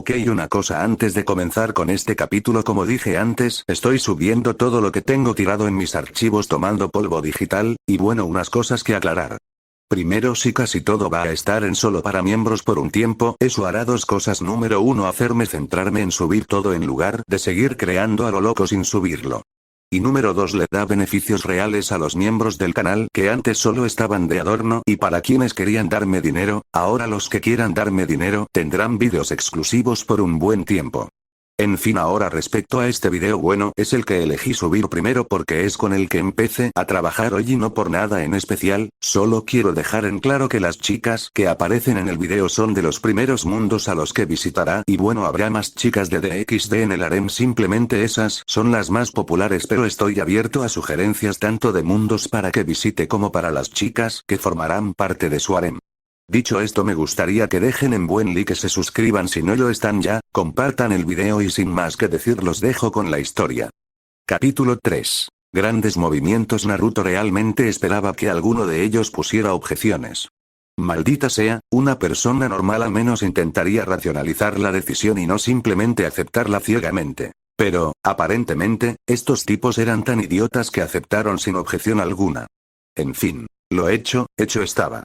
Ok, una cosa antes de comenzar con este capítulo, como dije antes, estoy subiendo todo lo que tengo tirado en mis archivos tomando polvo digital, y bueno, unas cosas que aclarar. Primero, si casi todo va a estar en solo para miembros por un tiempo, eso hará dos cosas. Número uno, hacerme centrarme en subir todo en lugar de seguir creando a lo loco sin subirlo. Y número 2, le da beneficios reales a los miembros del canal que antes solo estaban de adorno, y para quienes querían darme dinero, ahora los que quieran darme dinero tendrán vídeos exclusivos por un buen tiempo. En fin, ahora respecto a este video, bueno, es el que elegí subir primero porque es con el que empecé a trabajar hoy y no por nada en especial, solo quiero dejar en claro que las chicas que aparecen en el video son de los primeros mundos a los que visitará, y bueno, habrá más chicas de DXD en el harem, simplemente esas son las más populares, pero estoy abierto a sugerencias tanto de mundos para que visite como para las chicas que formarán parte de su harem. Dicho esto, me gustaría que dejen en buen like, que se suscriban si no lo están ya, compartan el video y sin más que decir los dejo con la historia. Capítulo 3. Grandes movimientos. Naruto realmente esperaba que alguno de ellos pusiera objeciones. Maldita sea, una persona normal al menos intentaría racionalizar la decisión y no simplemente aceptarla ciegamente. Pero, aparentemente, estos tipos eran tan idiotas que aceptaron sin objeción alguna. En fin, lo hecho estaba.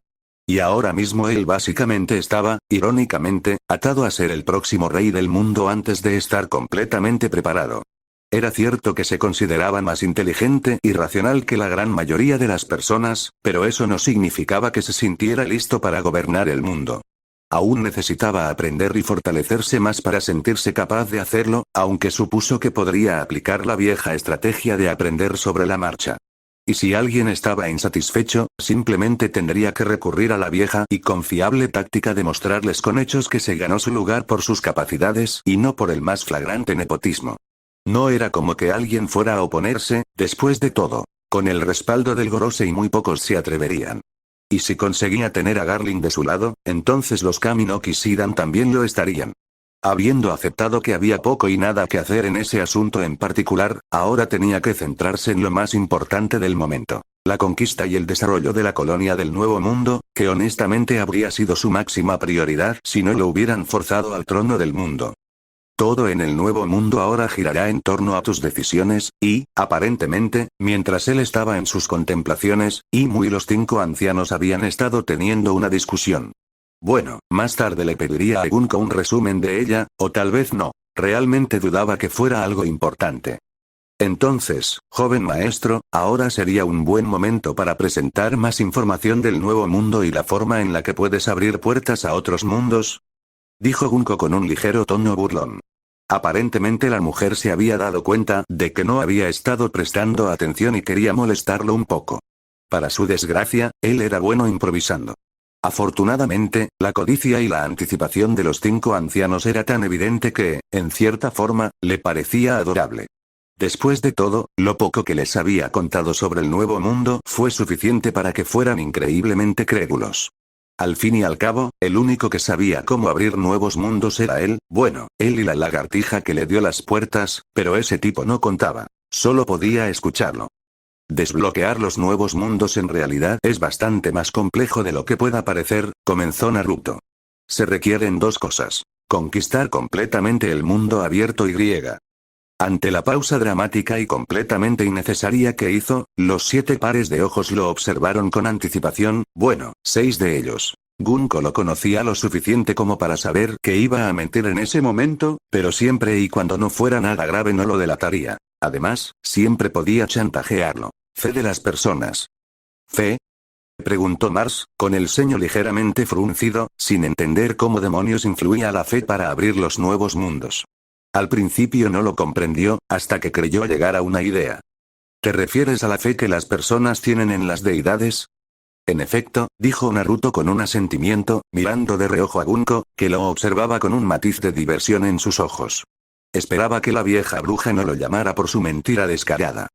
Y ahora mismo él básicamente estaba, irónicamente, atado a ser el próximo rey del mundo antes de estar completamente preparado. Era cierto que se consideraba más inteligente y racional que la gran mayoría de las personas, pero eso no significaba que se sintiera listo para gobernar el mundo. Aún necesitaba aprender y fortalecerse más para sentirse capaz de hacerlo, aunque supuso que podría aplicar la vieja estrategia de aprender sobre la marcha. Y si alguien estaba insatisfecho, simplemente tendría que recurrir a la vieja y confiable táctica de mostrarles con hechos que se ganó su lugar por sus capacidades y no por el más flagrante nepotismo. No era como que alguien fuera a oponerse, después de todo. Con el respaldo del Gorosei muy pocos se atreverían. Y si conseguía tener a Garling de su lado, entonces los Kami no Kishidan también lo estarían. Habiendo aceptado que había poco y nada que hacer en ese asunto en particular, ahora tenía que centrarse en lo más importante del momento: la conquista y el desarrollo de la colonia del Nuevo Mundo, que honestamente habría sido su máxima prioridad si no lo hubieran forzado al trono del mundo. Todo en el Nuevo Mundo ahora girará en torno a tus decisiones, y, aparentemente, mientras él estaba en sus contemplaciones, Imu y los 5 ancianos habían estado teniendo una discusión. Bueno, más tarde le pediría a Gunko un resumen de ella, o tal vez no. Realmente dudaba que fuera algo importante. Entonces, joven maestro, ahora sería un buen momento para presentar más información del Nuevo Mundo y la forma en la que puedes abrir puertas a otros mundos, dijo Gunko con un ligero tono burlón. Aparentemente la mujer se había dado cuenta de que no había estado prestando atención y quería molestarlo un poco. Para su desgracia, él era bueno improvisando. Afortunadamente, la codicia y la anticipación de los 5 ancianos era tan evidente que, en cierta forma, le parecía adorable. Después de todo, lo poco que les había contado sobre el Nuevo Mundo fue suficiente para que fueran increíblemente crédulos. Al fin y al cabo, el único que sabía cómo abrir nuevos mundos era él, bueno, él y la lagartija que le dio las puertas, pero ese tipo no contaba. Solo podía escucharlo. Desbloquear los nuevos mundos en realidad es bastante más complejo de lo que pueda parecer, comenzó Naruto. Se requieren 2 cosas. Conquistar completamente el mundo abierto y. Ante la pausa dramática y completamente innecesaria que hizo, los 7 pares de ojos lo observaron con anticipación, bueno, 6 de ellos. Gunko lo conocía lo suficiente como para saber que iba a mentir en ese momento, pero siempre y cuando no fuera nada grave no lo delataría. Además, siempre podía chantajearlo. Fe de las personas. ¿Fe? Preguntó Mars, con el ceño ligeramente fruncido, sin entender cómo demonios influía la fe para abrir los nuevos mundos. Al principio no lo comprendió, hasta que creyó llegar a una idea. ¿Te refieres a la fe que las personas tienen en las deidades? En efecto, dijo Naruto con un asentimiento, mirando de reojo a Gunko, que lo observaba con un matiz de diversión en sus ojos. Esperaba que la vieja bruja no lo llamara por su mentira descarada.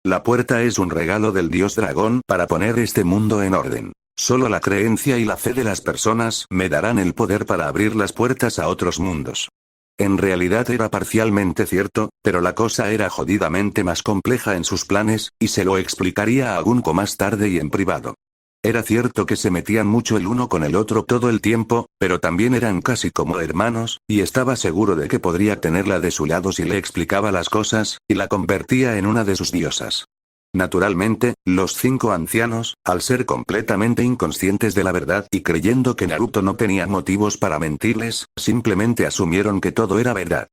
La puerta es un regalo del dios dragón para poner este mundo en orden. Solo la creencia y la fe de las personas me darán el poder para abrir las puertas a otros mundos. En realidad era parcialmente cierto, pero la cosa era jodidamente más compleja en sus planes, y se lo explicaría a Gunko más tarde y en privado. Era cierto que se metían mucho el uno con el otro todo el tiempo, pero también eran casi como hermanos, y estaba seguro de que podría tenerla de su lado si le explicaba las cosas, y la convertía en una de sus diosas. Naturalmente, los 5 ancianos, al ser completamente inconscientes de la verdad y creyendo que Naruto no tenía motivos para mentirles, simplemente asumieron que todo era verdad.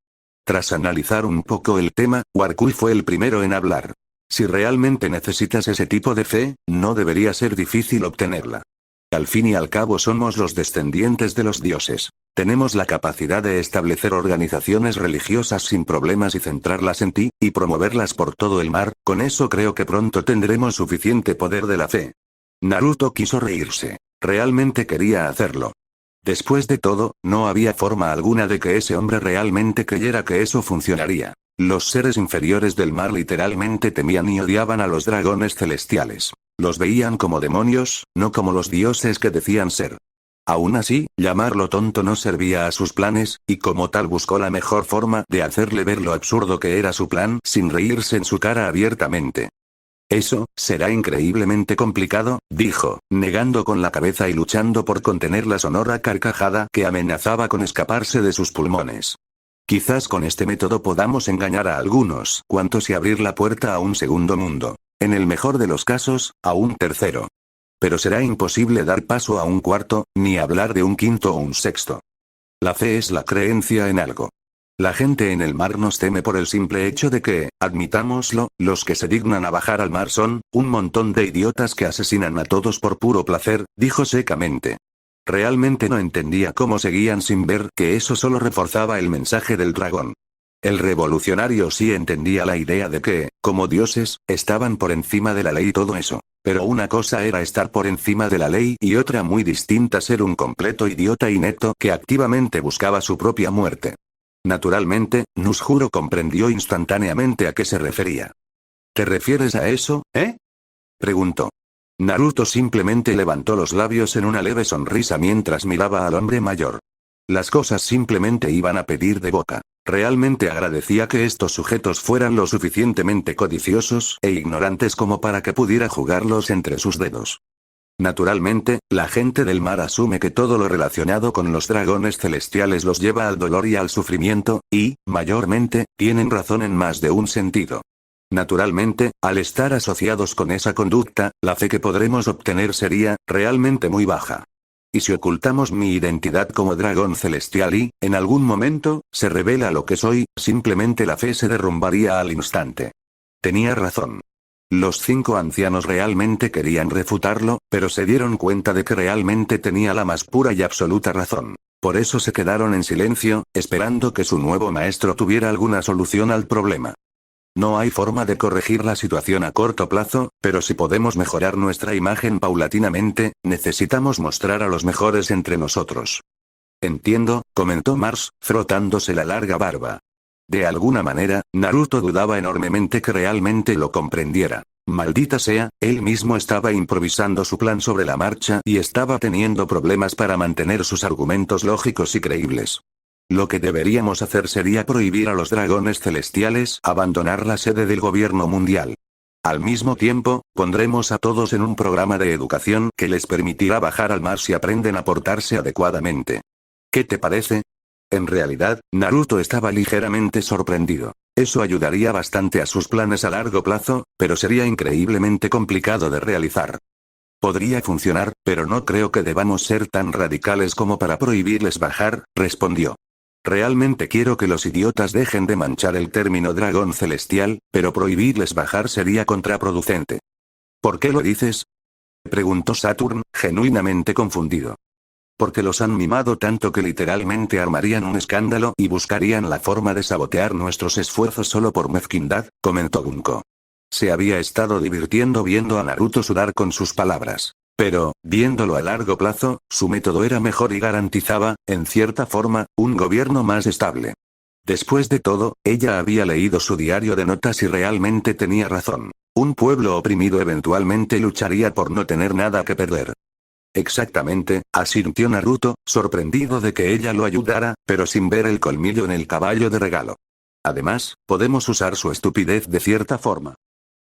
Tras analizar un poco el tema, Warcui fue el primero en hablar. Si realmente necesitas ese tipo de fe, no debería ser difícil obtenerla. Al fin y al cabo somos los descendientes de los dioses. Tenemos la capacidad de establecer organizaciones religiosas sin problemas y centrarlas en ti, y promoverlas por todo el mar, con eso creo que pronto tendremos suficiente poder de la fe. Naruto quiso reírse. Realmente quería hacerlo. Después de todo, no había forma alguna de que ese hombre realmente creyera que eso funcionaría. Los seres inferiores del mar literalmente temían y odiaban a los dragones celestiales. Los veían como demonios, no como los dioses que decían ser. Aún así, llamarlo tonto no servía a sus planes, y como tal buscó la mejor forma de hacerle ver lo absurdo que era su plan sin reírse en su cara abiertamente. Eso, será increíblemente complicado, dijo, negando con la cabeza y luchando por contener la sonora carcajada que amenazaba con escaparse de sus pulmones. Quizás con este método podamos engañar a algunos cuantos y abrir la puerta a un segundo mundo. En el mejor de los casos, a un tercero. Pero será imposible dar paso a un cuarto, ni hablar de un quinto o un sexto. La fe es la creencia en algo. La gente en el mar nos teme por el simple hecho de que, admitámoslo, los que se dignan a bajar al mar son un montón de idiotas que asesinan a todos por puro placer, dijo secamente. Realmente no entendía cómo seguían sin ver que eso solo reforzaba el mensaje del dragón. El revolucionario sí entendía la idea de que, como dioses, estaban por encima de la ley y todo eso. Pero una cosa era estar por encima de la ley y otra muy distinta ser un completo idiota inepto que activamente buscaba su propia muerte. Naturalmente, Nuzhuro comprendió instantáneamente a qué se refería. ¿Te refieres a eso, preguntó. Naruto simplemente levantó los labios en una leve sonrisa mientras miraba al hombre mayor. Las cosas simplemente iban a pedir de boca. Realmente agradecía que estos sujetos fueran lo suficientemente codiciosos e ignorantes como para que pudiera jugarlos entre sus dedos. Naturalmente, la gente del mar asume que todo lo relacionado con los dragones celestiales los lleva al dolor y al sufrimiento, y, mayormente, tienen razón en más de un sentido. Naturalmente, al estar asociados con esa conducta, la fe que podremos obtener sería, realmente muy baja. Y si ocultamos mi identidad como dragón celestial y, en algún momento, se revela lo que soy, simplemente la fe se derrumbaría al instante. Tenía razón. Los 5 ancianos realmente querían refutarlo, pero se dieron cuenta de que realmente tenía la más pura y absoluta razón. Por eso se quedaron en silencio, esperando que su nuevo maestro tuviera alguna solución al problema. No hay forma de corregir la situación a corto plazo, pero si podemos mejorar nuestra imagen paulatinamente, necesitamos mostrar a los mejores entre nosotros. Entiendo, comentó Mars, frotándose la larga barba. De alguna manera, Naruto dudaba enormemente que realmente lo comprendiera. Maldita sea, él mismo estaba improvisando su plan sobre la marcha y estaba teniendo problemas para mantener sus argumentos lógicos y creíbles. Lo que deberíamos hacer sería prohibir a los dragones celestiales abandonar la sede del gobierno mundial. Al mismo tiempo, pondremos a todos en un programa de educación que les permitirá bajar al mar si aprenden a portarse adecuadamente. ¿Qué te parece? En realidad, Naruto estaba ligeramente sorprendido. Eso ayudaría bastante a sus planes a largo plazo, pero sería increíblemente complicado de realizar. Podría funcionar, pero no creo que debamos ser tan radicales como para prohibirles bajar, respondió. Realmente quiero que los idiotas dejen de manchar el término dragón celestial, pero prohibirles bajar sería contraproducente. ¿Por qué lo dices? Preguntó Saturn, genuinamente confundido. Porque los han mimado tanto que literalmente armarían un escándalo y buscarían la forma de sabotear nuestros esfuerzos solo por mezquindad, comentó Bunko. Se había estado divirtiendo viendo a Naruto sudar con sus palabras. Pero, viéndolo a largo plazo, su método era mejor y garantizaba, en cierta forma, un gobierno más estable. Después de todo, ella había leído su diario de notas y realmente tenía razón. Un pueblo oprimido eventualmente lucharía por no tener nada que perder. Exactamente, asintió Naruto, sorprendido de que ella lo ayudara, pero sin ver el colmillo en el caballo de regalo. Además, podemos usar su estupidez de cierta forma.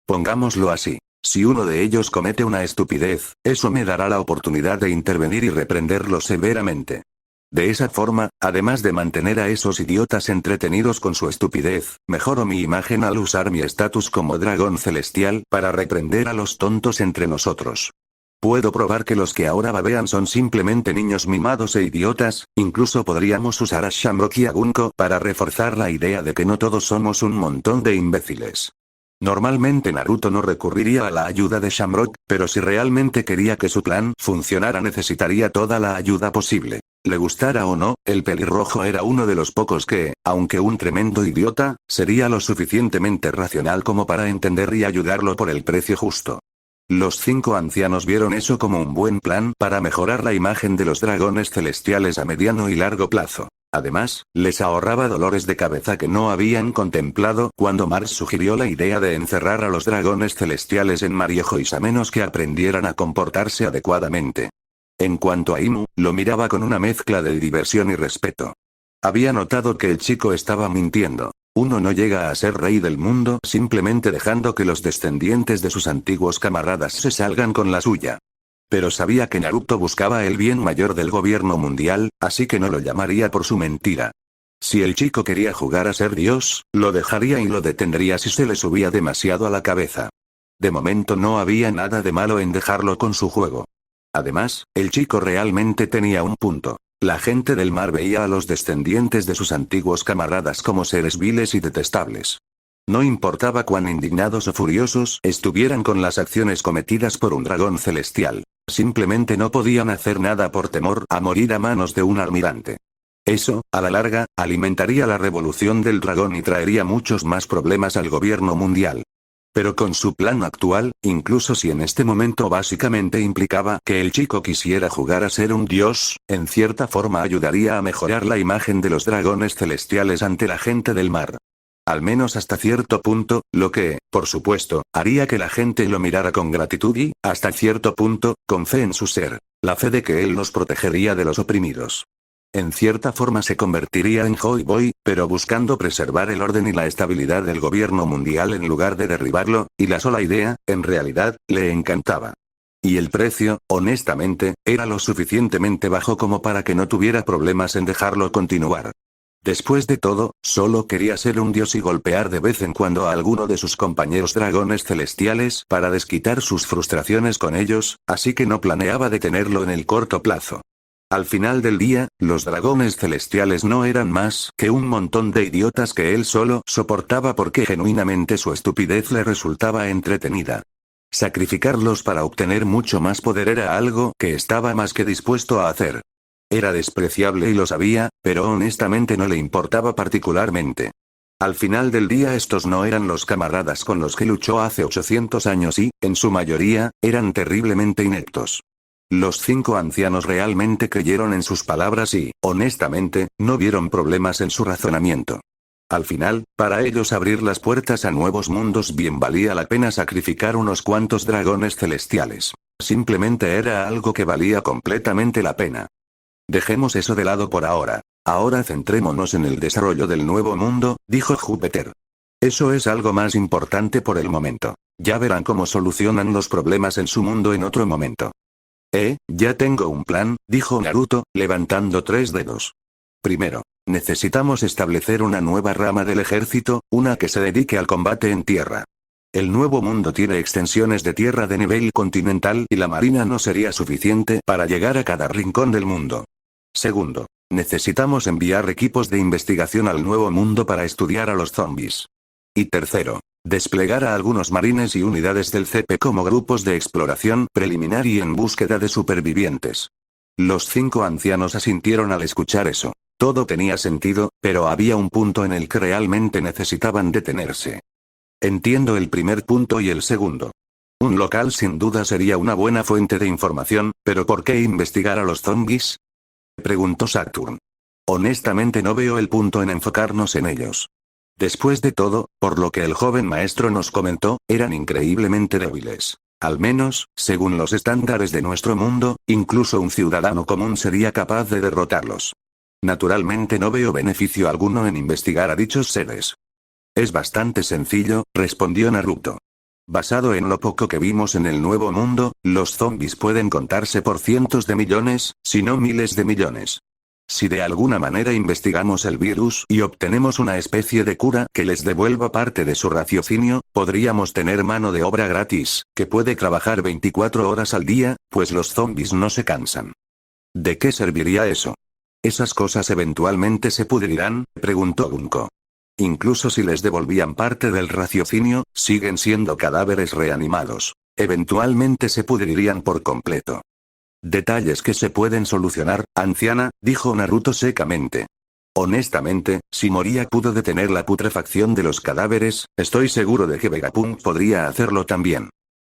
Pongámoslo así. Si uno de ellos comete una estupidez, eso me dará la oportunidad de intervenir y reprenderlo severamente. De esa forma, además de mantener a esos idiotas entretenidos con su estupidez, mejoro mi imagen al usar mi estatus como dragón celestial para reprender a los tontos entre nosotros. Puedo probar que los que ahora babean son simplemente niños mimados e idiotas, incluso podríamos usar a Shamrock y a Gunko para reforzar la idea de que no todos somos un montón de imbéciles. Normalmente Naruto no recurriría a la ayuda de Shamrock, pero si realmente quería que su plan funcionara necesitaría toda la ayuda posible. Le gustara o no, el pelirrojo era uno de los pocos que, aunque un tremendo idiota, sería lo suficientemente racional como para entender y ayudarlo por el precio justo. Los 5 ancianos vieron eso como un buen plan para mejorar la imagen de los dragones celestiales a mediano y largo plazo. Además, les ahorraba dolores de cabeza que no habían contemplado cuando Mars sugirió la idea de encerrar a los dragones celestiales en Mariejois a menos que aprendieran a comportarse adecuadamente. En cuanto a Imu, lo miraba con una mezcla de diversión y respeto. Había notado que el chico estaba mintiendo. Uno no llega a ser rey del mundo simplemente dejando que los descendientes de sus antiguos camaradas se salgan con la suya. Pero sabía que Naruto buscaba el bien mayor del gobierno mundial, así que no lo llamaría por su mentira. Si el chico quería jugar a ser Dios, lo dejaría y lo detendría si se le subía demasiado a la cabeza. De momento no había nada de malo en dejarlo con su juego. Además, el chico realmente tenía un punto. La gente del mar veía a los descendientes de sus antiguos camaradas como seres viles y detestables. No importaba cuán indignados o furiosos estuvieran con las acciones cometidas por un dragón celestial. Simplemente no podían hacer nada por temor a morir a manos de un almirante. Eso, a la larga, alimentaría la revolución del dragón y traería muchos más problemas al gobierno mundial. Pero con su plan actual, incluso si en este momento básicamente implicaba que el chico quisiera jugar a ser un dios, en cierta forma ayudaría a mejorar la imagen de los dragones celestiales ante la gente del mar. Al menos hasta cierto punto, lo que, por supuesto, haría que la gente lo mirara con gratitud y, hasta cierto punto, con fe en su ser. La fe de que él los protegería de los oprimidos. En cierta forma se convertiría en Joy Boy, pero buscando preservar el orden y la estabilidad del gobierno mundial en lugar de derribarlo, y la sola idea, en realidad, le encantaba. Y el precio, honestamente, era lo suficientemente bajo como para que no tuviera problemas en dejarlo continuar. Después de todo, solo quería ser un dios y golpear de vez en cuando a alguno de sus compañeros dragones celestiales para desquitar sus frustraciones con ellos, así que no planeaba detenerlo en el corto plazo. Al final del día, los dragones celestiales no eran más que un montón de idiotas que él solo soportaba porque genuinamente su estupidez le resultaba entretenida. Sacrificarlos para obtener mucho más poder era algo que estaba más que dispuesto a hacer. Era despreciable y lo sabía, pero honestamente no le importaba particularmente. Al final del día estos no eran los camaradas con los que luchó hace 800 años y, en su mayoría, eran terriblemente ineptos. Los 5 ancianos realmente creyeron en sus palabras y, honestamente, no vieron problemas en su razonamiento. Al final, para ellos abrir las puertas a nuevos mundos bien valía la pena sacrificar unos cuantos dragones celestiales. Simplemente era algo que valía completamente la pena. Dejemos eso de lado por ahora. Ahora centrémonos en el desarrollo del nuevo mundo, dijo Júpiter. Eso es algo más importante por el momento. Ya verán cómo solucionan los problemas en su mundo en otro momento. Ya tengo un plan, dijo Naruto, levantando 3 dedos. Primero, necesitamos establecer una nueva rama del ejército, una que se dedique al combate en tierra. El nuevo mundo tiene extensiones de tierra de nivel continental y la marina no sería suficiente para llegar a cada rincón del mundo. Segundo, necesitamos enviar equipos de investigación al nuevo mundo para estudiar a los zombies. Y tercero, desplegar a algunos marines y unidades del CP como grupos de exploración preliminar y en búsqueda de supervivientes. Los 5 ancianos asintieron al escuchar eso. Todo tenía sentido, pero había un punto en el que realmente necesitaban detenerse. Entiendo el primer punto y el segundo. Un local sin duda sería una buena fuente de información, pero ¿por qué investigar a los zombies? Preguntó Saturn. Honestamente no veo el punto en enfocarnos en ellos. Después de todo, por lo que el joven maestro nos comentó, eran increíblemente débiles. Al menos, según los estándares de nuestro mundo, incluso un ciudadano común sería capaz de derrotarlos. Naturalmente no veo beneficio alguno en investigar a dichos seres. Es bastante sencillo, respondió Naruto. Basado en lo poco que vimos en el Nuevo Mundo, los zombies pueden contarse por cientos de millones, si no miles de millones. Si de alguna manera investigamos el virus y obtenemos una especie de cura que les devuelva parte de su raciocinio, podríamos tener mano de obra gratis, que puede trabajar 24 horas al día, pues los zombies no se cansan. ¿De qué serviría eso? ¿Esas cosas eventualmente se pudrirán?, preguntó Gunko. Incluso si les devolvían parte del raciocinio, siguen siendo cadáveres reanimados. Eventualmente se pudrirían por completo. Detalles que se pueden solucionar, anciana, dijo Naruto secamente. Honestamente, si Moria pudo detener la putrefacción de los cadáveres, estoy seguro de que Vegapunk podría hacerlo también.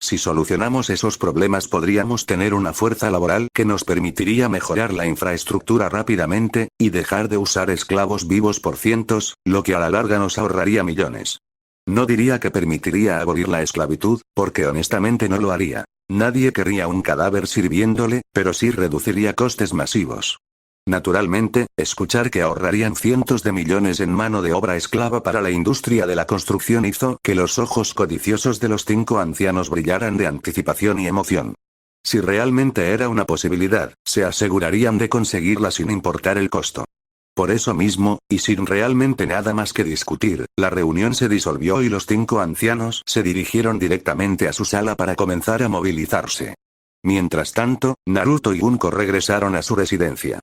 Si solucionamos esos problemas podríamos tener una fuerza laboral que nos permitiría mejorar la infraestructura rápidamente, y dejar de usar esclavos vivos por cientos, lo que a la larga nos ahorraría millones. No diría que permitiría abolir la esclavitud, porque honestamente no lo haría. Nadie querría un cadáver sirviéndole, pero sí reduciría costes masivos. Naturalmente, escuchar que ahorrarían cientos de millones en mano de obra esclava para la industria de la construcción hizo que los ojos codiciosos de los 5 ancianos brillaran de anticipación y emoción. Si realmente era una posibilidad, se asegurarían de conseguirla sin importar el costo. Por eso mismo, y sin realmente nada más que discutir, la reunión se disolvió y los 5 ancianos se dirigieron directamente a su sala para comenzar a movilizarse. Mientras tanto, Naruto y Gunko regresaron a su residencia.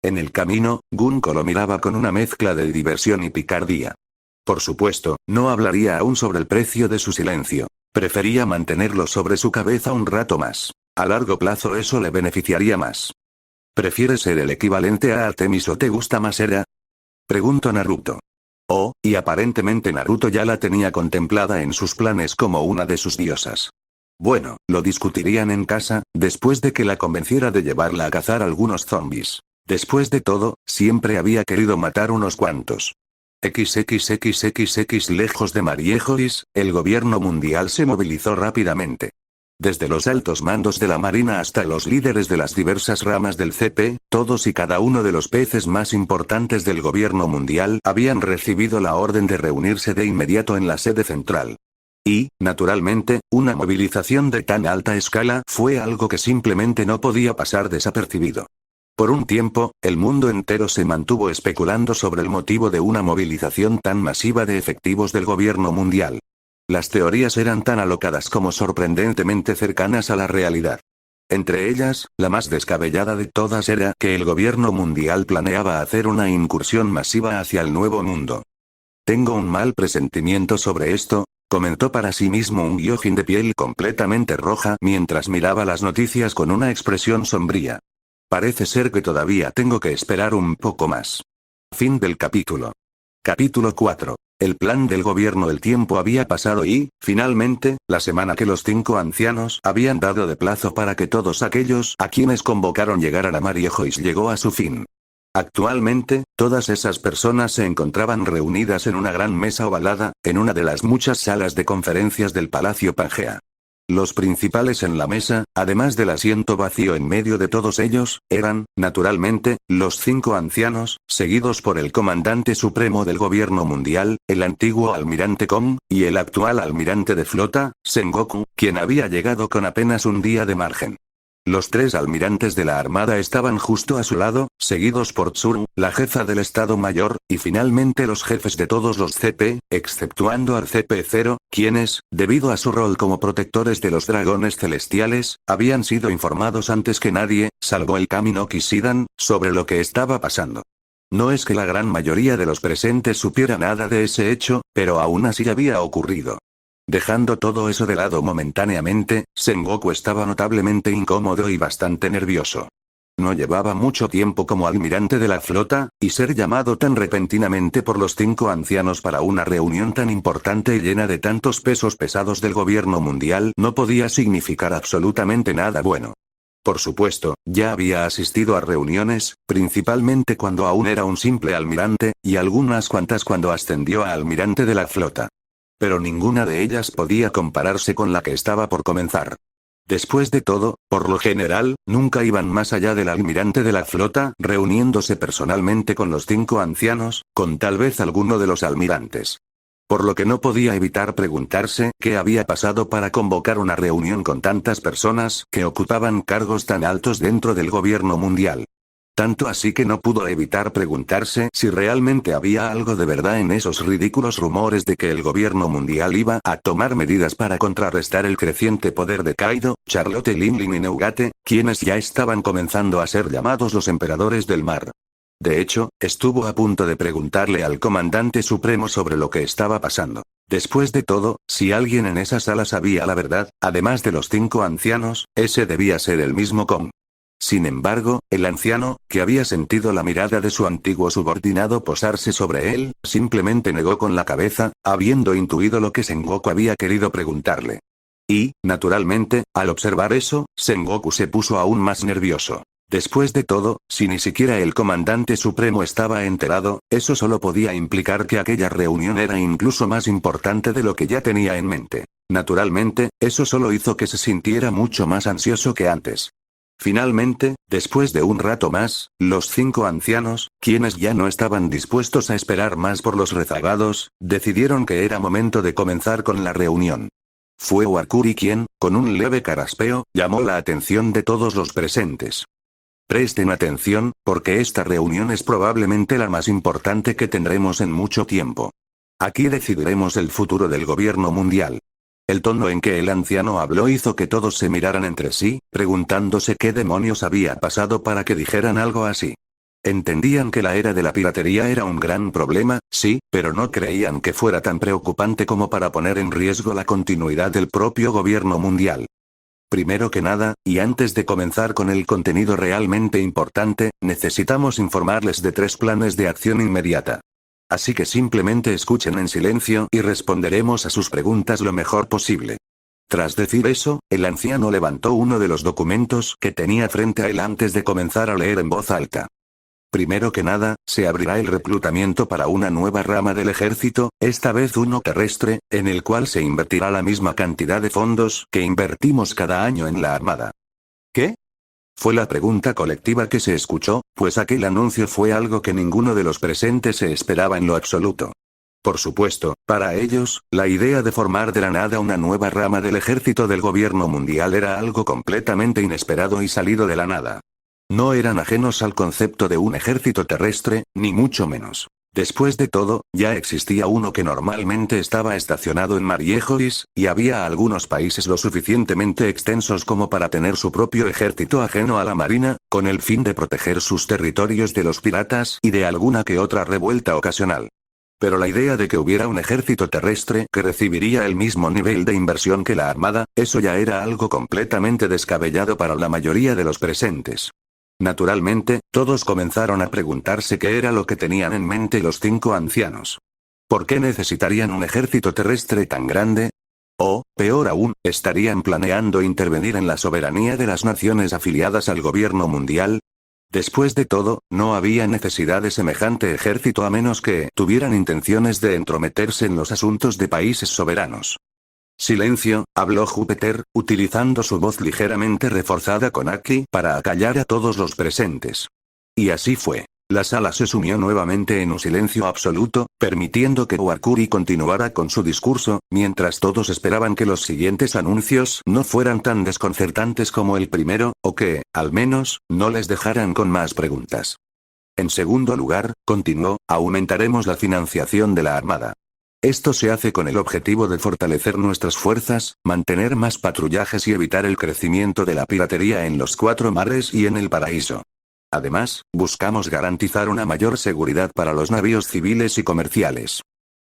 En el camino, Gunko lo miraba con una mezcla de diversión y picardía. Por supuesto, no hablaría aún sobre el precio de su silencio. Prefería mantenerlo sobre su cabeza un rato más. A largo plazo eso le beneficiaría más. ¿Prefieres ser el equivalente a Artemis o te gusta más Hera?, preguntó Naruto. Oh, y aparentemente Naruto ya la tenía contemplada en sus planes como una de sus diosas. Bueno, lo discutirían en casa, después de que la convenciera de llevarla a cazar algunos zombies. Después de todo, siempre había querido matar unos cuantos. XXXXX lejos de Mariejois, el gobierno mundial se movilizó rápidamente. Desde los altos mandos de la Marina hasta los líderes de las diversas ramas del CP, todos y cada uno de los peces más importantes del gobierno mundial habían recibido la orden de reunirse de inmediato en la sede central. Y, naturalmente, una movilización de tan alta escala fue algo que simplemente no podía pasar desapercibido. Por un tiempo, el mundo entero se mantuvo especulando sobre el motivo de una movilización tan masiva de efectivos del gobierno mundial. Las teorías eran tan alocadas como sorprendentemente cercanas a la realidad. Entre ellas, la más descabellada de todas era que el gobierno mundial planeaba hacer una incursión masiva hacia el Nuevo Mundo. Tengo un mal presentimiento sobre esto, comentó para sí mismo un Gyojin de piel completamente roja mientras miraba las noticias con una expresión sombría. Parece ser que todavía tengo que esperar un poco más. Fin del capítulo. Capítulo 4. El plan del gobierno. El tiempo había pasado y, finalmente, la semana que los 5 ancianos habían dado de plazo para que todos aquellos a quienes convocaron llegaran a Mariejois llegó a su fin. Actualmente, todas esas personas se encontraban reunidas en una gran mesa ovalada, en una de las muchas salas de conferencias del Palacio Pangea. Los principales en la mesa, además del asiento vacío en medio de todos ellos, eran, naturalmente, los 5 ancianos, seguidos por el comandante supremo del gobierno mundial, el antiguo almirante Kong, y el actual almirante de flota, Sengoku, quien había llegado con apenas un día de margen. Los 3 almirantes de la armada estaban justo a su lado, seguidos por Tsuru, la jefa del Estado Mayor, y finalmente los jefes de todos los CP, exceptuando al CP0, quienes, debido a su rol como protectores de los dragones celestiales, habían sido informados antes que nadie, salvo el Kami no Kishidan, sobre lo que estaba pasando. No es que la gran mayoría de los presentes supiera nada de ese hecho, pero aún así había ocurrido. Dejando todo eso de lado momentáneamente, Sengoku estaba notablemente incómodo y bastante nervioso. No llevaba mucho tiempo como almirante de la flota, y ser llamado tan repentinamente por los 5 ancianos para una reunión tan importante y llena de tantos pesos pesados del gobierno mundial no podía significar absolutamente nada bueno. Por supuesto, ya había asistido a reuniones, principalmente cuando aún era un simple almirante, y algunas cuantas cuando ascendió a almirante de la flota. Pero ninguna de ellas podía compararse con la que estaba por comenzar. Después de todo, por lo general, nunca iban más allá del almirante de la flota, reuniéndose personalmente con los 5 ancianos, con tal vez alguno de los almirantes. por lo que no podía evitar preguntarse qué había pasado para convocar una reunión con tantas personas que ocupaban cargos tan altos dentro del gobierno mundial. Tanto así que no pudo evitar preguntarse si realmente había algo de verdad en esos ridículos rumores de que el gobierno mundial iba a tomar medidas para contrarrestar el creciente poder de Kaido, Charlotte, Linlin y Neugate, quienes ya estaban comenzando a ser llamados los emperadores del mar. De hecho, estuvo a punto de preguntarle al comandante supremo sobre lo que estaba pasando. Después de todo, si alguien en esa sala sabía la verdad, además de los 5 ancianos, ese debía ser el mismo Kong. Sin embargo, el anciano, que había sentido la mirada de su antiguo subordinado posarse sobre él, simplemente negó con la cabeza, habiendo intuido lo que Sengoku había querido preguntarle. Y, naturalmente, al observar eso, Sengoku se puso aún más nervioso. Después de todo, si ni siquiera el comandante supremo estaba enterado, eso solo podía implicar que aquella reunión era incluso más importante de lo que ya tenía en mente. Naturalmente, eso solo hizo que se sintiera mucho más ansioso que antes. Finalmente, después de un rato más, los 5 ancianos, quienes ya no estaban dispuestos a esperar más por los rezagados, decidieron que era momento de comenzar con la reunión. Fue Wakuri quien, con un leve carraspeo, llamó la atención de todos los presentes. Presten atención, porque esta reunión es probablemente la más importante que tendremos en mucho tiempo. Aquí decidiremos el futuro del gobierno mundial. El tono en que el anciano habló hizo que todos se miraran entre sí, preguntándose qué demonios había pasado para que dijeran algo así. Entendían que la era de la piratería era un gran problema, sí, pero no creían que fuera tan preocupante como para poner en riesgo la continuidad del propio gobierno mundial. Primero que nada, y antes de comenzar con el contenido realmente importante, necesitamos informarles de 3 planes de acción inmediata. Así que simplemente escuchen en silencio y responderemos a sus preguntas lo mejor posible. Tras decir eso, el anciano levantó uno de los documentos que tenía frente a él antes de comenzar a leer en voz alta. Primero que nada, se abrirá el reclutamiento para una nueva rama del ejército, esta vez uno terrestre, en el cual se invertirá la misma cantidad de fondos que invertimos cada año en la armada. ¿Qué? Fue la pregunta colectiva que se escuchó, pues aquel anuncio fue algo que ninguno de los presentes se esperaba en lo absoluto. Por supuesto, para ellos, la idea de formar de la nada una nueva rama del ejército del gobierno mundial era algo completamente inesperado y salido de la nada. No eran ajenos al concepto de un ejército terrestre, ni mucho menos. Después de todo, ya existía uno que normalmente estaba estacionado en Mariejois, y había algunos países lo suficientemente extensos como para tener su propio ejército ajeno a la marina, con el fin de proteger sus territorios de los piratas y de alguna que otra revuelta ocasional. Pero la idea de que hubiera un ejército terrestre que recibiría el mismo nivel de inversión que la armada, eso ya era algo completamente descabellado para la mayoría de los presentes. Naturalmente, todos comenzaron a preguntarse qué era lo que tenían en mente los 5 ancianos. ¿Por qué necesitarían un ejército terrestre tan grande? O, peor aún, ¿estarían planeando intervenir en la soberanía de las naciones afiliadas al gobierno mundial? Después de todo, no había necesidad de semejante ejército a menos que tuvieran intenciones de entrometerse en los asuntos de países soberanos. Silencio, habló Júpiter, utilizando su voz ligeramente reforzada con Aki para acallar a todos los presentes. Y así fue. La sala se sumió nuevamente en un silencio absoluto, permitiendo que Wakuri continuara con su discurso, mientras todos esperaban que los siguientes anuncios no fueran tan desconcertantes como el primero, o que, al menos, no les dejaran con más preguntas. En segundo lugar, continuó, aumentaremos la financiación de la armada. Esto se hace con el objetivo de fortalecer nuestras fuerzas, mantener más patrullajes y evitar el crecimiento de la piratería en los 4 mares y en el paraíso. Además, buscamos garantizar una mayor seguridad para los navíos civiles y comerciales.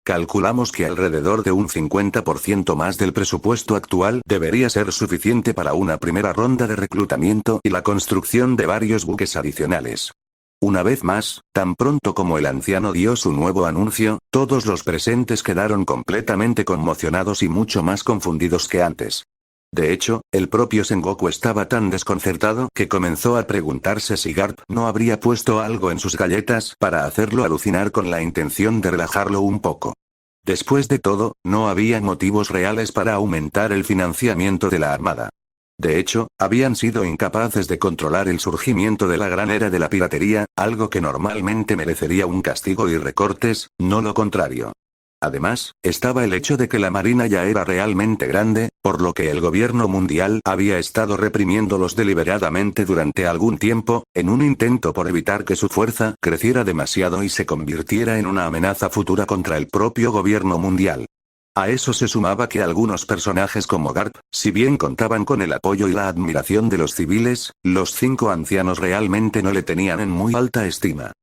Calculamos que alrededor de un 50% más del presupuesto actual debería ser suficiente para una primera ronda de reclutamiento y la construcción de varios buques adicionales. Una vez más, tan pronto como el anciano dio su nuevo anuncio, todos los presentes quedaron completamente conmocionados y mucho más confundidos que antes. De hecho, el propio Sengoku estaba tan desconcertado que comenzó a preguntarse si Garp no habría puesto algo en sus galletas para hacerlo alucinar con la intención de relajarlo un poco. Después de todo, no había motivos reales para aumentar el financiamiento de la armada. De hecho, habían sido incapaces de controlar el surgimiento de la gran era de la piratería, algo que normalmente merecería un castigo y recortes, no lo contrario. Además, estaba el hecho de que la marina ya era realmente grande, por lo que el gobierno mundial había estado reprimiéndolos deliberadamente durante algún tiempo, en un intento por evitar que su fuerza creciera demasiado y se convirtiera en una amenaza futura contra el propio gobierno mundial. A eso se sumaba que algunos personajes como Garp, si bien contaban con el apoyo y la admiración de los civiles, los 5 ancianos realmente no le tenían en muy alta estima.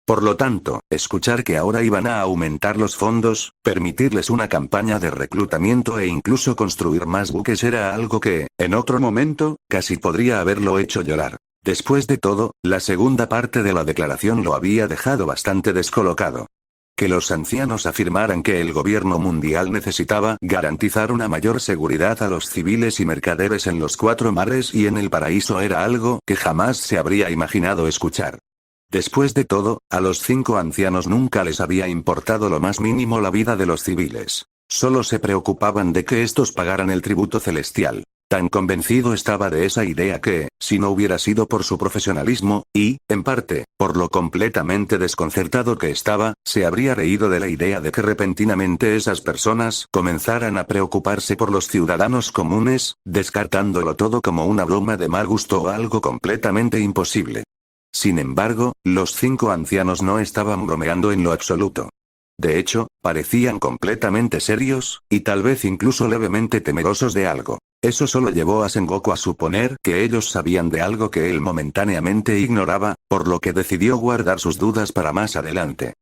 Por lo tanto, escuchar que ahora iban a aumentar los fondos, permitirles una campaña de reclutamiento e incluso construir más buques era algo que, en otro momento, casi podría haberlo hecho llorar. Después de todo, la segunda parte de la declaración lo había dejado bastante descolocado. Que los ancianos afirmaran que el gobierno mundial necesitaba garantizar una mayor seguridad a los civiles y mercaderes en los 4 mares y en el paraíso era algo que jamás se habría imaginado escuchar. Después de todo, a los 5 ancianos nunca les había importado lo más mínimo la vida de los civiles. Solo se preocupaban de que estos pagaran el tributo celestial. Tan convencido estaba de esa idea que, si no hubiera sido por su profesionalismo, y, en parte, por lo completamente desconcertado que estaba, se habría reído de la idea de que repentinamente esas personas comenzaran a preocuparse por los ciudadanos comunes, descartándolo todo como una broma de mal gusto o algo completamente imposible. Sin embargo, los 5 ancianos no estaban bromeando en lo absoluto. De hecho, parecían completamente serios, y tal vez incluso levemente temerosos de algo. Eso solo llevó a Sengoku a suponer que ellos sabían de algo que él momentáneamente ignoraba, por lo que decidió guardar sus dudas para más adelante.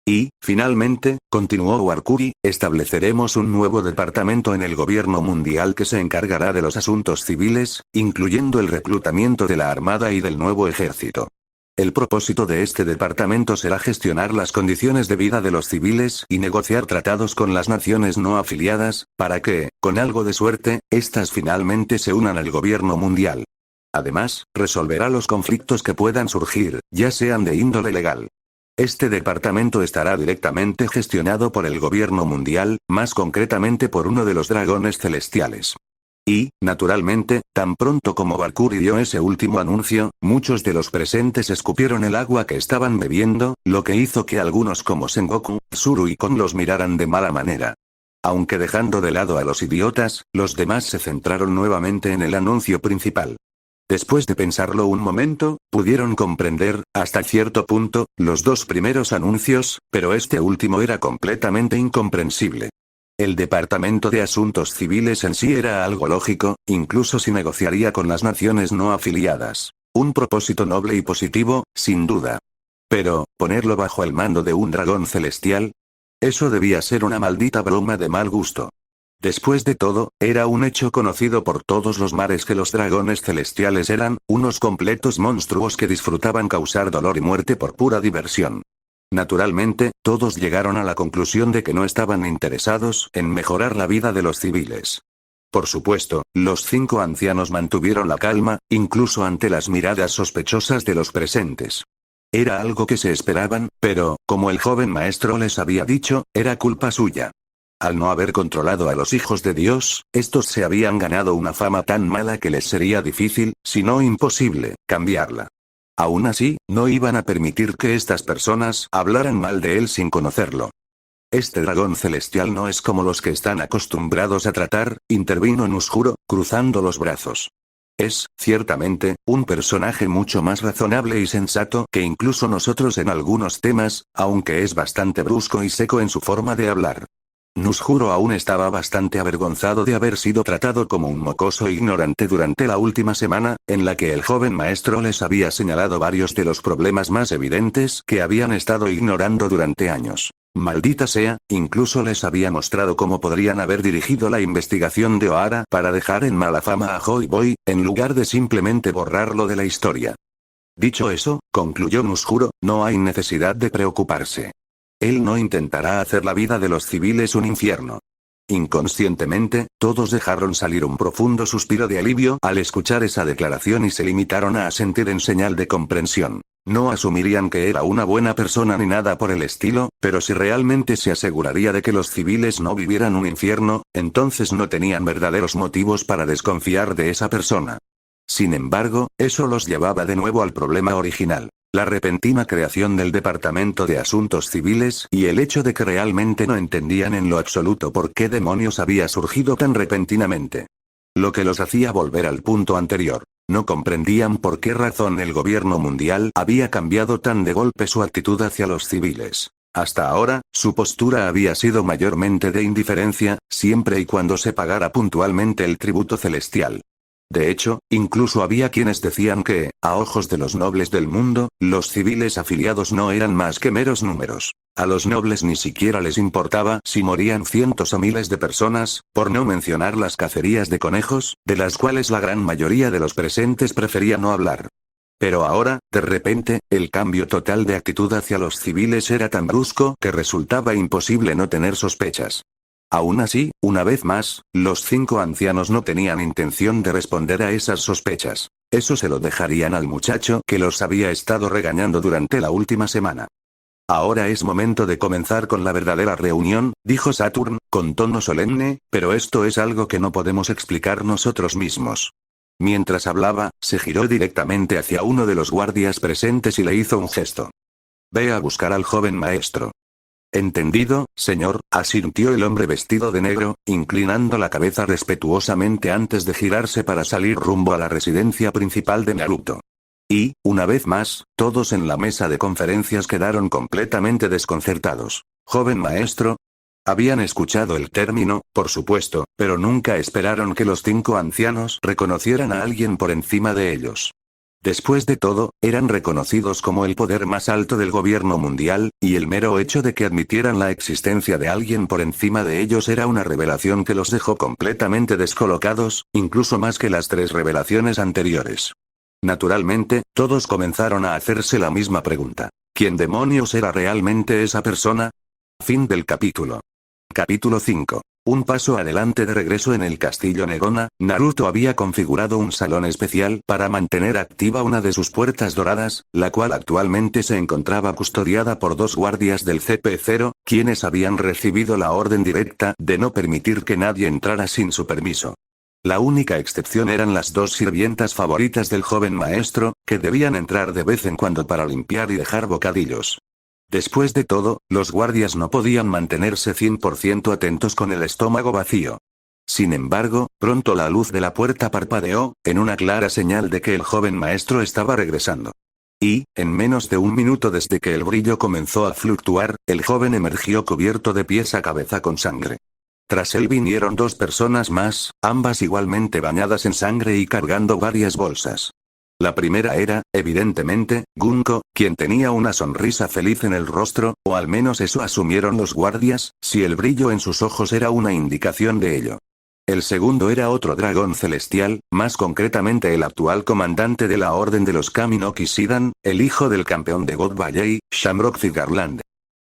Y, finalmente, continuó Warkuri, estableceremos un nuevo departamento en el gobierno mundial que se encargará de los asuntos civiles, incluyendo el reclutamiento de la armada y del nuevo ejército. El propósito de este departamento será gestionar las condiciones de vida de los civiles y negociar tratados con las naciones no afiliadas, para que, con algo de suerte, éstas finalmente se unan al gobierno mundial. Además, resolverá los conflictos que puedan surgir, ya sean de índole legal. Este departamento estará directamente gestionado por el gobierno mundial, más concretamente por uno de los dragones celestiales. Y, naturalmente, tan pronto como Valkyrie dio ese último anuncio, muchos de los presentes escupieron el agua que estaban bebiendo, lo que hizo que algunos como Sengoku, Tsuru y Kon los miraran de mala manera. Aunque dejando de lado a los idiotas, los demás se centraron nuevamente en el anuncio principal. Después de pensarlo un momento, pudieron comprender, hasta cierto punto, los 2 primeros anuncios, pero este último era completamente incomprensible. El Departamento de Asuntos Civiles en sí era algo lógico, incluso si negociaría con las naciones no afiliadas. Un propósito noble y positivo, sin duda. Pero, ¿ponerlo bajo el mando de un dragón celestial? Eso debía ser una maldita broma de mal gusto. Después de todo, era un hecho conocido por todos los mares que los dragones celestiales eran unos completos monstruos que disfrutaban causar dolor y muerte por pura diversión. Naturalmente, todos llegaron a la conclusión de que no estaban interesados en mejorar la vida de los civiles. Por supuesto, los 5 ancianos mantuvieron la calma, incluso ante las miradas sospechosas de los presentes. Era algo que se esperaban, pero, como el joven maestro les había dicho, era culpa suya. Al no haber controlado a los hijos de Dios, estos se habían ganado una fama tan mala que les sería difícil, si no imposible, cambiarla. Aún así, no iban a permitir que estas personas hablaran mal de él sin conocerlo. Este dragón celestial no es como los que están acostumbrados a tratar, intervino Nushuro, cruzando los brazos. Es, ciertamente, un personaje mucho más razonable y sensato que incluso nosotros en algunos temas, aunque es bastante brusco y seco en su forma de hablar. Nushuro aún estaba bastante avergonzado de haber sido tratado como un mocoso ignorante durante la última semana, en la que el joven maestro les había señalado varios de los problemas más evidentes que habían estado ignorando durante años. Maldita sea, incluso les había mostrado cómo podrían haber dirigido la investigación de Ohara para dejar en mala fama a Joy Boy, en lugar de simplemente borrarlo de la historia. Dicho eso, concluyó Nushuro, no hay necesidad de preocuparse. Él no intentará hacer la vida de los civiles un infierno. Inconscientemente, todos dejaron salir un profundo suspiro de alivio al escuchar esa declaración y se limitaron a asentir en señal de comprensión. No asumirían que era una buena persona ni nada por el estilo, pero si realmente se aseguraría de que los civiles no vivieran un infierno, entonces no tenían verdaderos motivos para desconfiar de esa persona. Sin embargo, eso los llevaba de nuevo al problema original. La repentina creación del Departamento de Asuntos Civiles y el hecho de que realmente no entendían en lo absoluto por qué demonios había surgido tan repentinamente. Lo que los hacía volver al punto anterior. No comprendían por qué razón el gobierno mundial había cambiado tan de golpe su actitud hacia los civiles. Hasta ahora, su postura había sido mayormente de indiferencia, siempre y cuando se pagara puntualmente el tributo celestial. De hecho, incluso había quienes decían que, a ojos de los nobles del mundo, los civiles afiliados no eran más que meros números. A los nobles ni siquiera les importaba si morían cientos o miles de personas, por no mencionar las cacerías de conejos, de las cuales la gran mayoría de los presentes prefería no hablar. Pero ahora, de repente, el cambio total de actitud hacia los civiles era tan brusco que resultaba imposible no tener sospechas. Aún así, una vez más, los 5 ancianos no tenían intención de responder a esas sospechas. Eso se lo dejarían al muchacho que los había estado regañando durante la última semana. Ahora es momento de comenzar con la verdadera reunión, dijo Saturn, con tono solemne, pero esto es algo que no podemos explicar nosotros mismos. Mientras hablaba, se giró directamente hacia uno de los guardias presentes y le hizo un gesto. Ve a buscar al joven maestro. Entendido, señor, asintió el hombre vestido de negro, inclinando la cabeza respetuosamente antes de girarse para salir rumbo a la residencia principal de Naruto. Y, una vez más, todos en la mesa de conferencias quedaron completamente desconcertados. ¿Joven maestro? Habían escuchado el término, por supuesto, pero nunca esperaron que los 5 ancianos reconocieran a alguien por encima de ellos. Después de todo, eran reconocidos como el poder más alto del gobierno mundial, y el mero hecho de que admitieran la existencia de alguien por encima de ellos era una revelación que los dejó completamente descolocados, incluso más que las 3 revelaciones anteriores. Naturalmente, todos comenzaron a hacerse la misma pregunta. ¿Quién demonios era realmente esa persona? Fin del capítulo. Capítulo 5. Un paso adelante. De regreso en el castillo Nerona, Naruto había configurado un salón especial para mantener activa una de sus puertas doradas, la cual actualmente se encontraba custodiada por 2 guardias del CP0, quienes habían recibido la orden directa de no permitir que nadie entrara sin su permiso. La única excepción eran las 2 sirvientas favoritas del joven maestro, que debían entrar de vez en cuando para limpiar y dejar bocadillos. Después de todo, los guardias no podían mantenerse 100% atentos con el estómago vacío. Sin embargo, pronto la luz de la puerta parpadeó, en una clara señal de que el joven maestro estaba regresando. Y, en menos de un minuto desde que el brillo comenzó a fluctuar, el joven emergió cubierto de pies a cabeza con sangre. Tras él vinieron 2 personas más, ambas igualmente bañadas en sangre y cargando varias bolsas. La primera era, evidentemente, Gunko, quien tenía una sonrisa feliz en el rostro, o al menos eso asumieron los guardias, si el brillo en sus ojos era una indicación de ello. El segundo era otro dragón celestial, más concretamente el actual comandante de la Orden de los Kami no Kishidan, el hijo del campeón de God Valley, Shamrock Garland.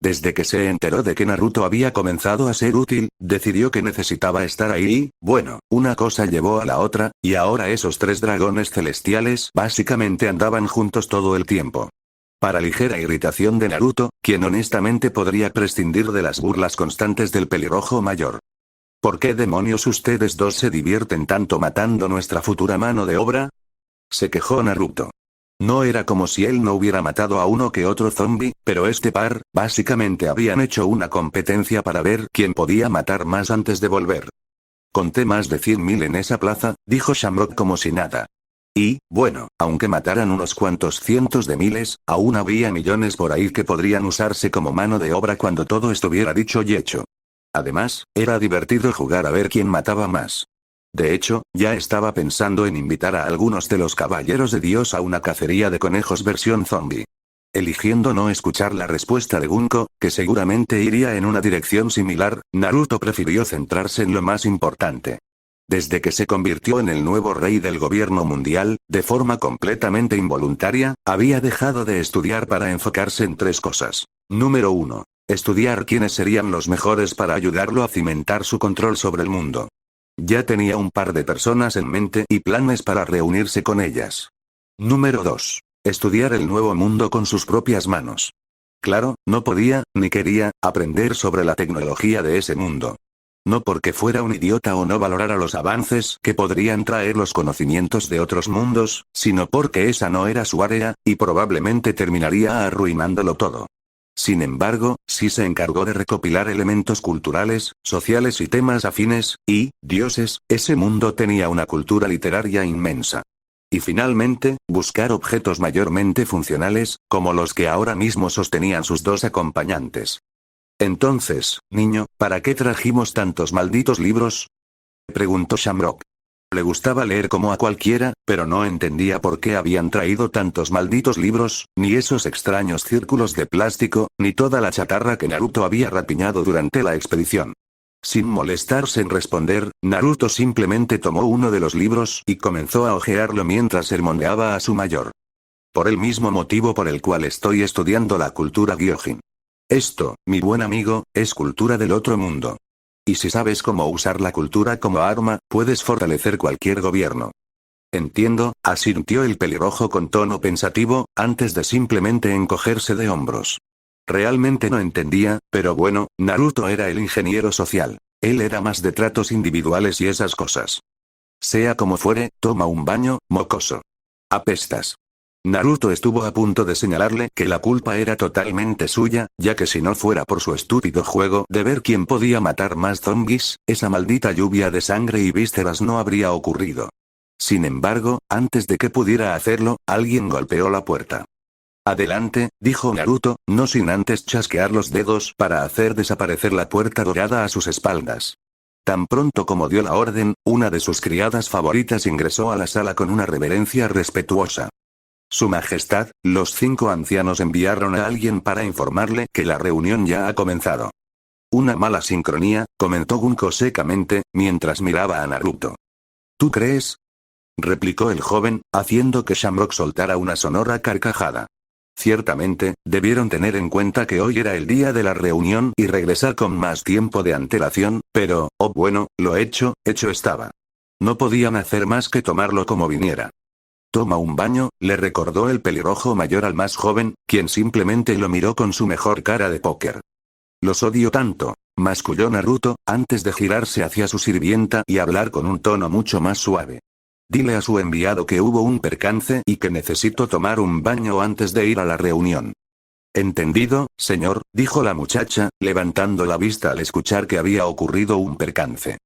Desde que se enteró de que Naruto había comenzado a ser útil, decidió que necesitaba estar ahí y, bueno, una cosa llevó a la otra, y ahora esos 3 dragones celestiales básicamente andaban juntos todo el tiempo. Para ligera irritación de Naruto, quien honestamente podría prescindir de las burlas constantes del pelirrojo mayor. ¿Por qué demonios ustedes 2 se divierten tanto matando nuestra futura mano de obra? Se quejó Naruto. No era como si él no hubiera matado a uno que otro zombie, pero este par, básicamente habían hecho una competencia para ver quién podía matar más antes de volver. Conté más de 100.000 en esa plaza, dijo Shamrock como si nada. Y, bueno, aunque mataran unos cuantos cientos de miles, aún había millones por ahí que podrían usarse como mano de obra cuando todo estuviera dicho y hecho. Además, era divertido jugar a ver quién mataba más. De hecho, ya estaba pensando en invitar a algunos de los caballeros de Dios a una cacería de conejos versión zombie. Eligiendo no escuchar la respuesta de Gunko, que seguramente iría en una dirección similar, Naruto prefirió centrarse en lo más importante. Desde que se convirtió en el nuevo rey del gobierno mundial, de forma completamente involuntaria, había dejado de estudiar para enfocarse en 3 cosas. Número 1. Estudiar quiénes serían los mejores para ayudarlo a cimentar su control sobre el mundo. Ya tenía un par de personas en mente y planes para reunirse con ellas. Número 2. Estudiar el nuevo mundo con sus propias manos. Claro, no podía, ni quería, aprender sobre la tecnología de ese mundo. No porque fuera un idiota o no valorara los avances que podrían traer los conocimientos de otros mundos, sino porque esa no era su área, y probablemente terminaría arruinándolo todo. Sin embargo, sí se encargó de recopilar elementos culturales, sociales y temas afines, y, dioses, ese mundo tenía una cultura literaria inmensa. Y finalmente, buscar objetos mayormente funcionales, como los que ahora mismo sostenían sus dos acompañantes. Entonces, niño, ¿para qué trajimos tantos malditos libros? Preguntó Shamrock. Le gustaba leer como a cualquiera, pero no entendía por qué habían traído tantos malditos libros, ni esos extraños círculos de plástico, ni toda la chatarra que Naruto había rapiñado durante la expedición. Sin molestarse en responder, Naruto simplemente tomó uno de los libros y comenzó a hojearlo mientras sermoneaba a su mayor. Por el mismo motivo por el cual estoy estudiando la cultura Gyojin. Esto, mi buen amigo, es cultura del otro mundo. Y si sabes cómo usar la cultura como arma, puedes fortalecer cualquier gobierno. Entiendo, asintió el pelirrojo con tono pensativo, antes de simplemente encogerse de hombros. Realmente no entendía, pero bueno, Naruto era el ingeniero social. Él era más de tratos individuales y esas cosas. Sea como fuere, toma un baño, mocoso. Apestas. Naruto estuvo a punto de señalarle que la culpa era totalmente suya, ya que si no fuera por su estúpido juego de ver quién podía matar más zombies, esa maldita lluvia de sangre y vísceras no habría ocurrido. Sin embargo, antes de que pudiera hacerlo, alguien golpeó la puerta. Adelante, dijo Naruto, no sin antes chasquear los dedos para hacer desaparecer la puerta dorada a sus espaldas. Tan pronto como dio la orden, una de sus criadas favoritas ingresó a la sala con una reverencia respetuosa. Su Majestad, los 5 ancianos enviaron a alguien para informarle que la reunión ya ha comenzado. Una mala sincronía, comentó Gunko secamente, mientras miraba a Naruto. ¿Tú crees? Replicó el joven, haciendo que Shamrock soltara una sonora carcajada. Ciertamente, debieron tener en cuenta que hoy era el día de la reunión y regresar con más tiempo de antelación, pero, oh bueno, lo hecho estaba. No podían hacer más que tomarlo como viniera. Toma un baño, le recordó el pelirrojo mayor al más joven, quien simplemente lo miró con su mejor cara de póker. Los odio tanto, masculló Naruto, antes de girarse hacia su sirvienta y hablar con un tono mucho más suave. Dile a su enviado que hubo un percance y que necesito tomar un baño antes de ir a la reunión. Entendido, señor, dijo la muchacha, levantando la vista al escuchar que había ocurrido un percance.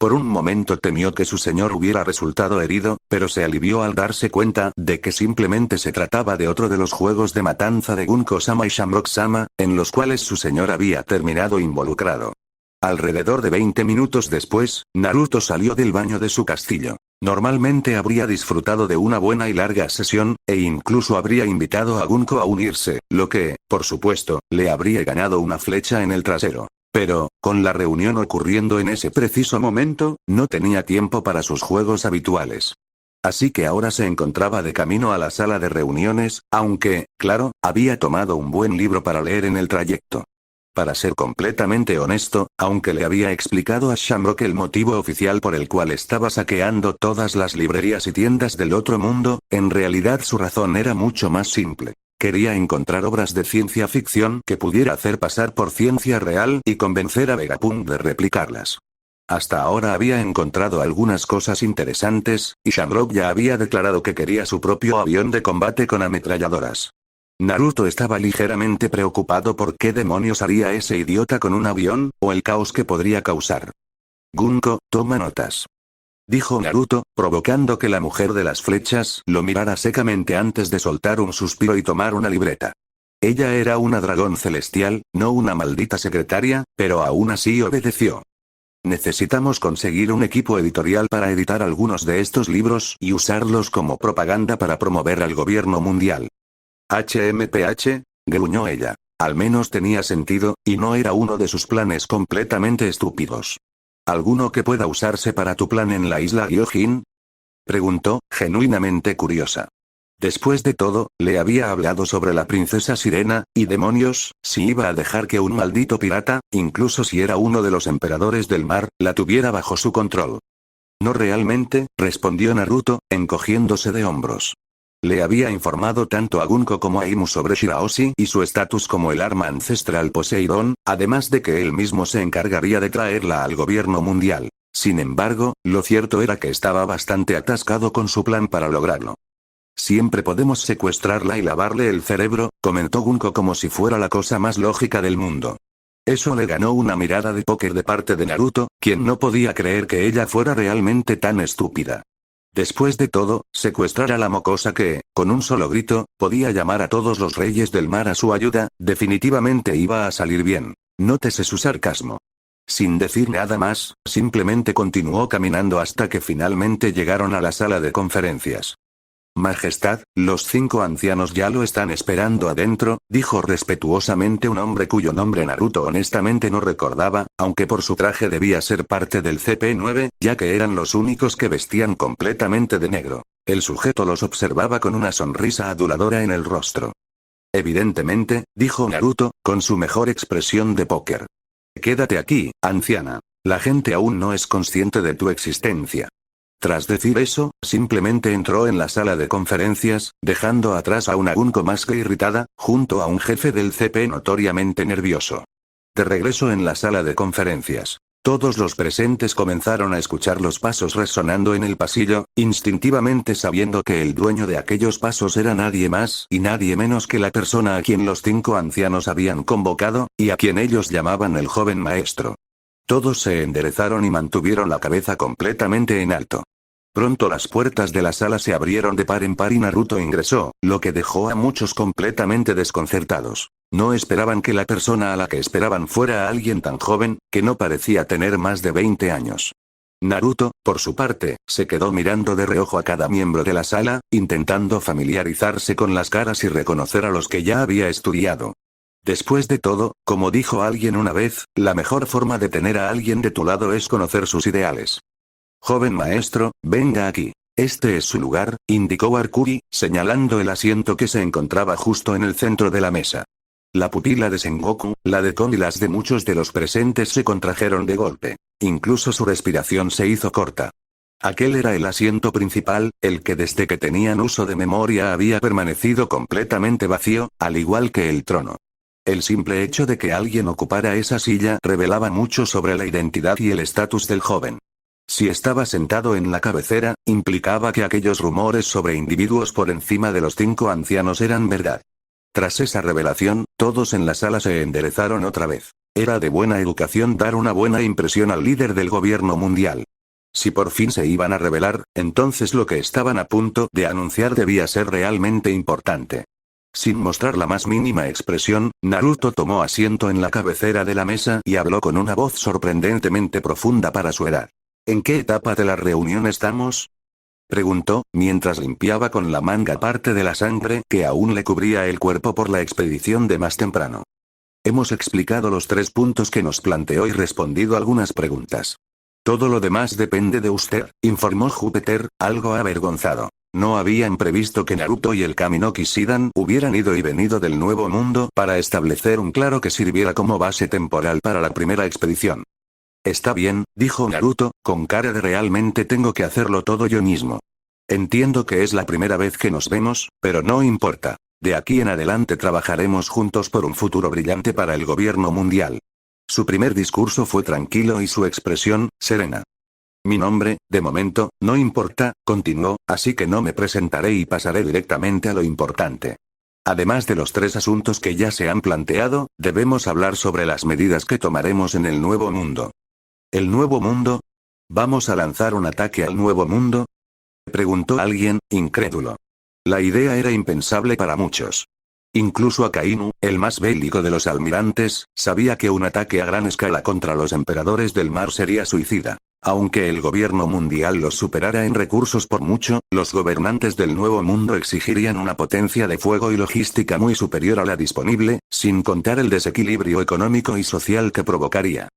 Por un momento temió que su señor hubiera resultado herido, pero se alivió al darse cuenta de que simplemente se trataba de otro de los juegos de matanza de Gunko-sama y Shamrock-sama, en los cuales su señor había terminado involucrado. Alrededor de 20 minutos después, Naruto salió del baño de su castillo. Normalmente habría disfrutado de una buena y larga sesión, e incluso habría invitado a Gunko a unirse, lo que, por supuesto, le habría ganado una flecha en el trasero. Pero, con la reunión ocurriendo en ese preciso momento, no tenía tiempo para sus juegos habituales. Así que ahora se encontraba de camino a la sala de reuniones, aunque, claro, había tomado un buen libro para leer en el trayecto. Para ser completamente honesto, aunque le había explicado a Shamrock el motivo oficial por el cual estaba saqueando todas las librerías y tiendas del otro mundo, en realidad su razón era mucho más simple. Quería encontrar obras de ciencia ficción que pudiera hacer pasar por ciencia real y convencer a Vegapunk de replicarlas. Hasta ahora había encontrado algunas cosas interesantes, y Shamrock ya había declarado que quería su propio avión de combate con ametralladoras. Naruto estaba ligeramente preocupado por qué demonios haría ese idiota con un avión, o el caos que podría causar. Gunko, toma notas. Dijo Naruto, provocando que la mujer de las flechas lo mirara secamente antes de soltar un suspiro y tomar una libreta. Ella era una dragón celestial, no una maldita secretaria, pero aún así obedeció. Necesitamos conseguir un equipo editorial para editar algunos de estos libros y usarlos como propaganda para promover al gobierno mundial. HMPH, gruñó ella. Al menos tenía sentido, y no era uno de sus planes completamente estúpidos. ¿Alguno que pueda usarse para tu plan en la isla Gyojin? Preguntó, genuinamente curiosa. Después de todo, le había hablado sobre la princesa Sirena, y demonios, si iba a dejar que un maldito pirata, incluso si era uno de los emperadores del mar, la tuviera bajo su control. No realmente, respondió Naruto, encogiéndose de hombros. Le había informado tanto a Gunko como a Imu sobre Shirahoshi y su estatus como el arma ancestral Poseidón, además de que él mismo se encargaría de traerla al gobierno mundial. Sin embargo, lo cierto era que estaba bastante atascado con su plan para lograrlo. Siempre podemos secuestrarla y lavarle el cerebro, comentó Gunko como si fuera la cosa más lógica del mundo. Eso le ganó una mirada de póker de parte de Naruto, quien no podía creer que ella fuera realmente tan estúpida. Después de todo, secuestrar a la mocosa que, con un solo grito, podía llamar a todos los reyes del mar a su ayuda, definitivamente iba a salir bien. Nótese su sarcasmo. Sin decir nada más, simplemente continuó caminando hasta que finalmente llegaron a la sala de conferencias. Majestad, los 5 ancianos ya lo están esperando adentro, dijo respetuosamente un hombre cuyo nombre Naruto honestamente no recordaba, aunque por su traje debía ser parte del CP9, ya que eran los únicos que vestían completamente de negro. El sujeto los observaba con una sonrisa aduladora en el rostro. Evidentemente, dijo Naruto, con su mejor expresión de póker. Quédate aquí, anciana. La gente aún no es consciente de tu existencia. Tras decir eso, simplemente entró en la sala de conferencias, dejando atrás a una Gunko más que irritada, junto a un jefe del CP notoriamente nervioso. De regreso en la sala de conferencias, todos los presentes comenzaron a escuchar los pasos resonando en el pasillo, instintivamente sabiendo que el dueño de aquellos pasos era nadie más y nadie menos que la persona a quien los 5 ancianos habían convocado, y a quien ellos llamaban el joven maestro. Todos se enderezaron y mantuvieron la cabeza completamente en alto. Pronto las puertas de la sala se abrieron de par en par y Naruto ingresó, lo que dejó a muchos completamente desconcertados. No esperaban que la persona a la que esperaban fuera alguien tan joven, que no parecía tener más de 20 años. Naruto, por su parte, se quedó mirando de reojo a cada miembro de la sala, intentando familiarizarse con las caras y reconocer a los que ya había estudiado. Después de todo, como dijo alguien una vez, la mejor forma de tener a alguien de tu lado es conocer sus ideales. Joven maestro, venga aquí. Este es su lugar, indicó Arkuri, señalando el asiento que se encontraba justo en el centro de la mesa. La pupila de Sengoku, la de Kon y las de muchos de los presentes se contrajeron de golpe. Incluso su respiración se hizo corta. Aquel era el asiento principal, el que desde que tenían uso de memoria había permanecido completamente vacío, al igual que el trono. El simple hecho de que alguien ocupara esa silla revelaba mucho sobre la identidad y el estatus del joven. Si estaba sentado en la cabecera, implicaba que aquellos rumores sobre individuos por encima de los 5 ancianos eran verdad. Tras esa revelación, todos en la sala se enderezaron otra vez. Era de buena educación dar una buena impresión al líder del gobierno mundial. Si por fin se iban a revelar, entonces lo que estaban a punto de anunciar debía ser realmente importante. Sin mostrar la más mínima expresión, Naruto tomó asiento en la cabecera de la mesa y habló con una voz sorprendentemente profunda para su edad. ¿En qué etapa de la reunión estamos?, preguntó, mientras limpiaba con la manga parte de la sangre que aún le cubría el cuerpo por la expedición de más temprano. Hemos explicado los 3 puntos que nos planteó y respondido algunas preguntas. Todo lo demás depende de usted, informó Júpiter, algo avergonzado. No habían previsto que Naruto y el Kami no Kishidan hubieran ido y venido del Nuevo Mundo para establecer un claro que sirviera como base temporal para la primera expedición. Está bien, dijo Naruto, con cara de realmente tengo que hacerlo todo yo mismo. Entiendo que es la primera vez que nos vemos, pero no importa. De aquí en adelante trabajaremos juntos por un futuro brillante para el gobierno mundial. Su primer discurso fue tranquilo y su expresión, serena. Mi nombre, de momento, no importa, continuó, así que no me presentaré y pasaré directamente a lo importante. Además de los 3 asuntos que ya se han planteado, debemos hablar sobre las medidas que tomaremos en el Nuevo Mundo. ¿El Nuevo Mundo? ¿Vamos a lanzar un ataque al Nuevo Mundo?, preguntó alguien, incrédulo. La idea era impensable para muchos. Incluso Akainu, el más bélico de los almirantes, sabía que un ataque a gran escala contra los emperadores del mar sería suicida. Aunque el gobierno mundial los superara en recursos por mucho, los gobernantes del Nuevo Mundo exigirían una potencia de fuego y logística muy superior a la disponible, sin contar el desequilibrio económico y social que provocaría.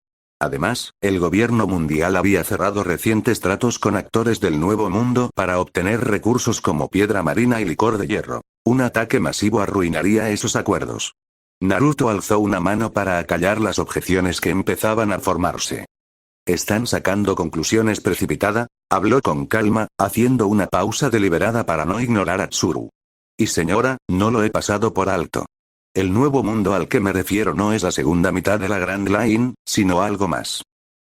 Además, el gobierno mundial había cerrado recientes tratos con actores del Nuevo Mundo para obtener recursos como piedra marina y licor de hierro. Un ataque masivo arruinaría esos acuerdos. Naruto alzó una mano para acallar las objeciones que empezaban a formarse. ¿Están sacando conclusiones precipitadas? Habló con calma, haciendo una pausa deliberada para no ignorar a Tsuru. Y señora, no lo he pasado por alto. El nuevo mundo al que me refiero no es la segunda mitad de la Grand Line, sino algo más.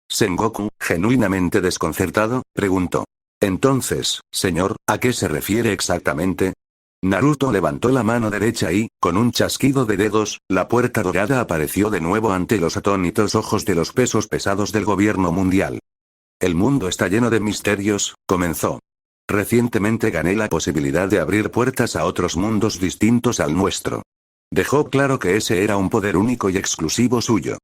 Sengoku, genuinamente desconcertado, preguntó. Entonces, señor, ¿a qué se refiere exactamente? Naruto levantó la mano derecha y, con un chasquido de dedos, la puerta dorada apareció de nuevo ante los atónitos ojos de los pesos pesados del gobierno mundial. El mundo está lleno de misterios, comenzó. Recientemente gané la posibilidad de abrir puertas a otros mundos distintos al nuestro. Dejó claro que ese era un poder único y exclusivo suyo.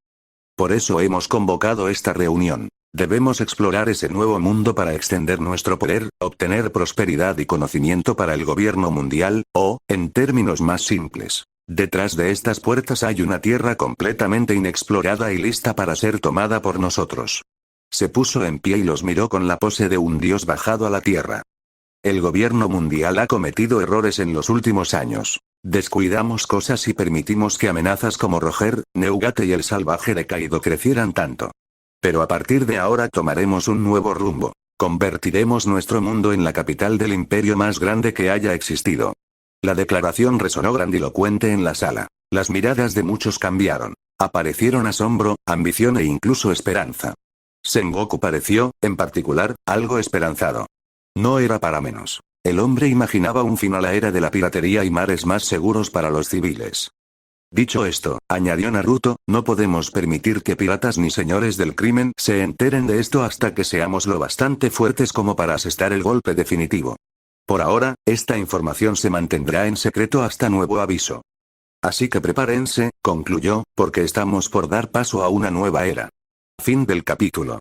Por eso hemos convocado esta reunión. Debemos explorar ese nuevo mundo para extender nuestro poder, obtener prosperidad y conocimiento para el gobierno mundial, o, en términos más simples, detrás de estas puertas hay una tierra completamente inexplorada y lista para ser tomada por nosotros. Se puso en pie y los miró con la pose de un dios bajado a la tierra. El gobierno mundial ha cometido errores en los últimos años. Descuidamos cosas y permitimos que amenazas como Roger, Neugate y el salvaje de Kaido crecieran tanto. Pero a partir de ahora tomaremos un nuevo rumbo. Convertiremos nuestro mundo en la capital del imperio más grande que haya existido. La declaración resonó grandilocuente en la sala. Las miradas de muchos cambiaron. Aparecieron asombro, ambición e incluso esperanza. Sengoku pareció, en particular, algo esperanzado. No era para menos. El hombre imaginaba un fin a la era de la piratería y mares más seguros para los civiles. Dicho esto, añadió Naruto, no podemos permitir que piratas ni señores del crimen se enteren de esto hasta que seamos lo bastante fuertes como para asestar el golpe definitivo. Por ahora, esta información se mantendrá en secreto hasta nuevo aviso. Así que prepárense, concluyó, porque estamos por dar paso a una nueva era. Fin del capítulo.